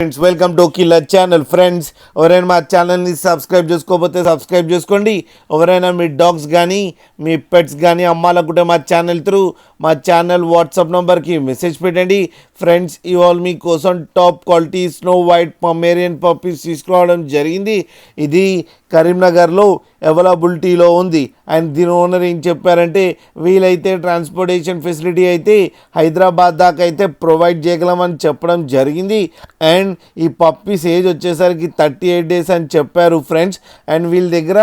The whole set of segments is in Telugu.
Friends welcome to killer channel. Friends ఎవరైనా మా ఛానల్ని సబ్స్క్రైబ్ చేసుకోకపోతే సబ్స్క్రైబ్ చేసుకోండి. ఎవరైనా మీ డాగ్స్ కానీ మీ పెట్స్ కానీ అమ్మాలనుకుంటే మా ఛానల్ వాట్సాప్ నెంబర్కి మెసేజ్ పెట్టండి. ఫ్రెండ్స్ ఇవాళ మీకోసం top quality snow white Pomeranian puppies తీసుకురావడం జరిగింది. ఇది కరీంనగర్లో అవైలబిలిటీలో ఉంది. అండ్ దీని ఓనర్ ఏం చెప్పారంటే వీలైతే ట్రాన్స్పోర్టేషన్ ఫెసిలిటీ అయితే హైదరాబాద్ దాకా అయితే ప్రొవైడ్ చేయగలమని చెప్పడం జరిగింది. అండ్ ఈ పప్పీస్ ఏజ్ వచ్చేసరికి 38 days అని చెప్పారు ఫ్రెండ్స్. అండ్ వీళ్ళ దగ్గర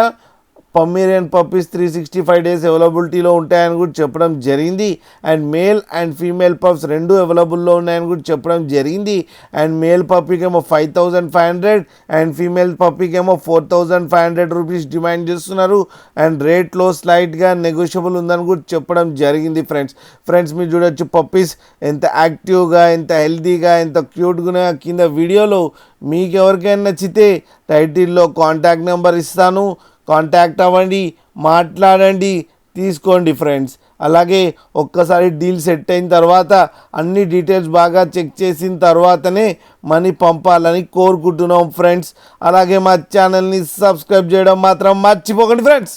పొమేరియన్ పప్పీస్ 365 days అవైలబిలిటీలో ఉంటాయని కూడా చెప్పడం జరిగింది. And male and female pups రెండు అవైలబుల్లో ఉన్నాయని కూడా చెప్పడం జరిగింది. అండ్ మేల్ పప్పీకేమో 5500 అండ్ ఫీమేల్ పప్పీకేమో 4500 రూపీస్ డిమాండ్ చేస్తున్నారు. అండ్ రేట్లో స్లైట్గా నెగోషియబుల్ ఉందని కూడా చెప్పడం జరిగింది. ఫ్రెండ్స్ మీరు చూడొచ్చు పప్పీస్ ఎంత యాక్టివ్గా, ఎంత హెల్తీగా, ఎంత క్యూట్గా. కింద వీడియోలో మీకు ఎవరికైనా నచ్చితే టైటిల్లో కాంటాక్ట్ నెంబర్ ఇస్తాను, కాంటాక్ట్ అవ్వండి, మాట్లాడండి, తీసుకోండి ఫ్రెండ్స్. అలాగే ఒక్కసారి డీల్ సెట్ అయిన తర్వాత అన్ని డీటెయిల్స్ బాగా చెక్ చేసిన తర్వాతనే మనీ పంపాలని కోరుకుంటున్నాం ఫ్రెండ్స్. అలాగే మా ఛానల్ని సబ్స్క్రైబ్ చేయడం మాత్రం మర్చిపోకండి ఫ్రెండ్స్.